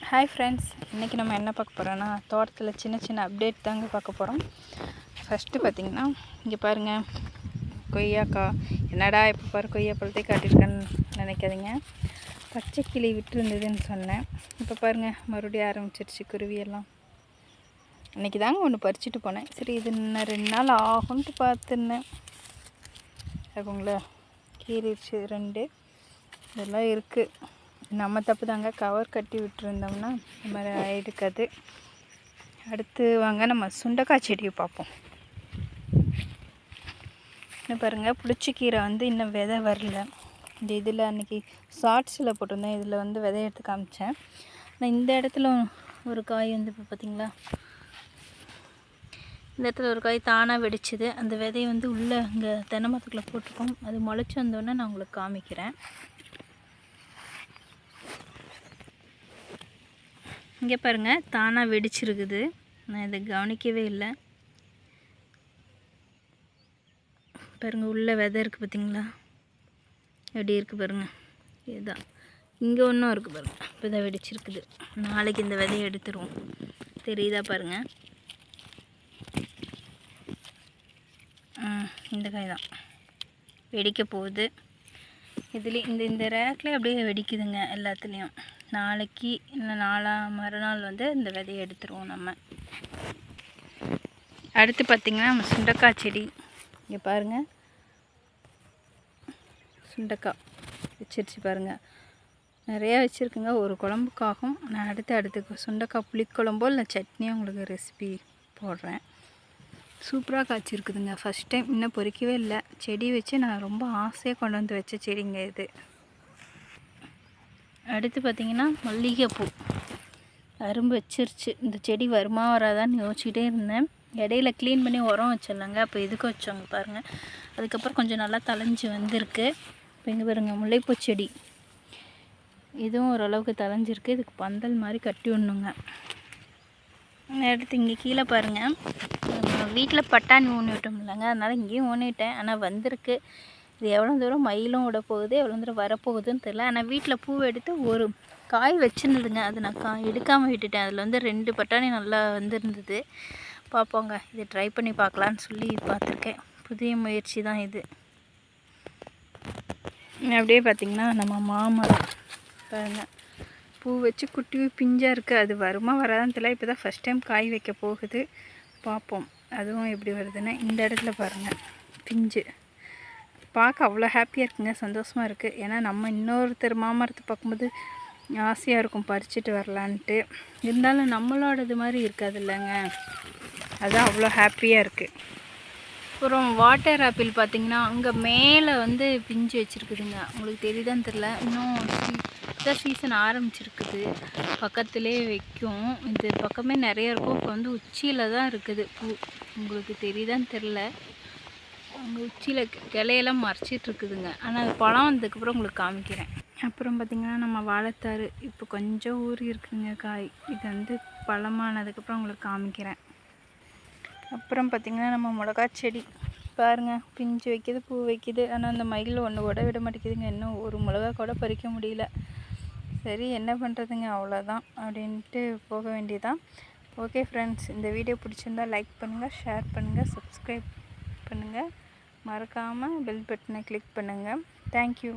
Hi friends, இன்றைக்கி நம்ம என்ன பார்க்க போகிறோன்னா தோட்டத்தில் சின்ன சின்ன அப்டேட் தாங்க பார்க்க போகிறோம். ஃபஸ்ட்டு பார்த்திங்கன்னா இங்கே பாருங்கள், கொய்யாக்காய். என்னடா இப்போ பாரு கொய்யா பழத்தை காட்டியிருக்கேன்னு நினைக்காதீங்க. பச்சை கிளி விட்டுருந்ததுன்னு சொன்னேன். இப்போ பாருங்கள் மறுபடியும் ஆரம்பிச்சிருச்சு குருவியெல்லாம். இன்றைக்கி தாங்க ஒன்று பறிச்சுட்டு போனேன். சரி இது இன்னும் 2 நாள் ஆகும்ட்டு பார்த்துருந்தேன். ஆகுங்களா, கீறிடுச்சு 2. இதெல்லாம் இருக்குது. நம்ம தப்பு தாங்க, கவர் கட்டி விட்டுருந்தோம்னா இந்த மாதிரி ஆகிடுக்காது. அடுத்து வாங்க நம்ம சுண்டைக்காய் செடியை பார்ப்போம். இன்னும் பாருங்கள், புளிச்சக்கீரை இன்னும் விதை வரல. இந்த இதில் அன்றைக்கி ஷார்ட்ஸில் போட்டிருந்தேன், இதில் விதை எடுத்து காமிச்சேன். ஆனால் இந்த இடத்துல ஒரு காய் இப்போ பார்த்திங்களா, இந்த இடத்துல ஒரு காய் தானாக வெடிச்சுது. அந்த விதையை உள்ளே இங்கே தென்னை மரத்துக்குள்ளே போட்டிருக்கோம். அது முளைச்சி வந்தோடனே நான் உங்களுக்கு காமிக்கிறேன். இங்கே பாருங்கள், தானாக வெடிச்சிருக்குது. நான் இதை கவனிக்கவே இல்லை. பாருங்கள், உள்ளே விதை இருக்குது பார்த்திங்களா, எப்படி இருக்குது பாருங்கள். இதுதான் இங்கே ஒன்றும் இருக்குது பாருங்கள், இப்போ தான் வெடிச்சிருக்குது. நாளைக்கு இந்த விதையை எடுத்துருவோம். தெரியுதா பாருங்கள், இந்த காய் தான் வெடிக்க போகுது. இதுலேயும் இந்த ரேக்கில் அப்படியே வெடிக்குதுங்க எல்லாத்துலேயும். நாளைக்கு இல்லை மறுநாள் இந்த விதையை எடுத்துருவோம் நம்ம. அடுத்து பார்த்திங்கன்னா நம்ம சுண்டைக்காய் செடி. இங்கே பாருங்கள், சுண்டைக்காய் வச்சிருச்சு பாருங்கள், நிறையா வச்சுருக்குங்க. ஒரு குழம்புக்காகும். நான் அடுத்து சுண்டைக்காய் புளிக்குழம்போ இல்லை சட்னியோ உங்களுக்கு ரெசிபி போடுறேன். சூப்பராக காய்ச்சிருக்குதுங்க. ஃபஸ்ட் டைம், இன்னும் பொறிக்கவே இல்லை. செடி வச்சு நான் ரொம்ப ஆசையாக கொண்டு வந்து வச்ச செடிங்க இது. அடுத்து பார்த்திங்கன்னா மல்லிகைப்பூ அரும்பு வச்சிருச்சு. இந்த செடி வருமா வராதான்னு யோசிச்சுட்டே இருந்தேன். இடையில க்ளீன் பண்ணி உரம் வச்சிடலாங்க, அப்போ இதுக்கு வச்சோங்க பாருங்கள். அதுக்கப்புறம் கொஞ்சம் நல்லா தளைஞ்சி வந்திருக்கு. இப்போ இங்கே பாருங்கள், முல்லைப்பூ செடி இதுவும் ஓரளவுக்கு தளைஞ்சிருக்கு. இதுக்கு பந்தல் மாதிரி கட்டி விடணுங்க. அடுத்து இங்கே கீழே பாருங்கள், நம்ம வீட்டில் பட்டாணி ஊனி விட்டோம் இல்லைங்க, அதனால் இங்கேயும் ஊனிட்டேன். ஆனால் வந்திருக்கு. இது எவ்வளோ தூரம் மயிலும் விட போகுது, எவ்வளோ தூரம் வரப்போகுதுன்னு தெரியல. ஆனால் வீட்டில் பூ எடுத்து ஒரு காய் வச்சுருந்ததுங்க, அது நான் எடுக்காமல் விட்டுட்டேன். அதில் 2 பட்டாணி நல்லா வந்திருந்தது. பார்ப்போங்க, இதை ட்ரை பண்ணி பார்க்கலான்னு சொல்லி பார்த்துருக்கேன். புதிய முயற்சி தான் இது. அப்படியே பார்த்திங்கன்னா நம்ம மாமரம் பாருங்கள், பூ வச்சு குட்டி பிஞ்சாக இருக்குது. அது வருமா வராதான்னு தெரியல. இப்போ தான் ஃபஸ்ட் டைம் காய் வைக்க போகுது. பார்ப்போம் அதுவும் எப்படி வருதுன்னு. இந்த இடத்துல பாருங்கள், பிஞ்சு பார்க்க அவ்வளோ ஹாப்பியாக இருக்குங்க, சந்தோஷமாக இருக்குது. ஏன்னா நம்ம இன்னொருத்தர் மாமரத்தை பார்க்கும்போது ஆசையாக இருக்கும் பறிச்சுட்டு வரலான்ட்டு. இருந்தாலும் நம்மளோடது மாதிரி இருக்காது இல்லைங்க, அதுதான் அவ்வளோ ஹாப்பியாக இருக்குது. அப்புறம் வாட்டர் ஆப்பிள் பார்த்திங்கன்னா அங்கே மேலே பிஞ்சு வச்சுருக்குதுங்க. உங்களுக்கு தெரியுதான்னு தெரில. இன்னும் தான் சீசன் ஆரம்பிச்சிருக்குது. பக்கத்துலேயே வைக்கும். இந்த பக்கமே நிறையா இருக்கும். இப்போ உச்சியில் தான் இருக்குது பூ. உங்களுக்கு தெரியுதான்னு தெரில, அங்கே உச்சியில் கிளையெல்லாம் மறைச்சிட்ருக்குதுங்க. ஆனால் அது பழம் வந்ததுக்கப்புறம் உங்களுக்கு காமிக்கிறேன். அப்புறம் பார்த்திங்கன்னா நம்ம வாழைத்தாறு இப்போ கொஞ்சம் ஊறி இருக்குதுங்க காய். இது பழமானதுக்கப்புறம் உங்களுக்கு காமிக்கிறேன். அப்புறம் பார்த்திங்கன்னா நம்ம மிளகா செடி பாருங்கள், பிஞ்சு வைக்கிது, பூ வைக்கிது. ஆனால் அந்த மயில் ஒன்று கூட விட மாட்டேங்குதுங்க. இன்னும் ஒரு மிளகா கூட பறிக்க முடியல. சரி என்ன பண்ணுறதுங்க, அவ்வளோதான் அப்படின்ட்டு போக வேண்டியதான். ஓகே ஃப்ரெண்ட்ஸ், இந்த வீடியோ பிடிச்சிருந்தால் லைக் பண்ணுங்கள், ஷேர் பண்ணுங்கள், சப்ஸ்கிரைப் பண்ணுங்கள். மறக்காமல் பெல் பட்டனை கிளிக் பண்ணுங்கள். தேங்க்யூ.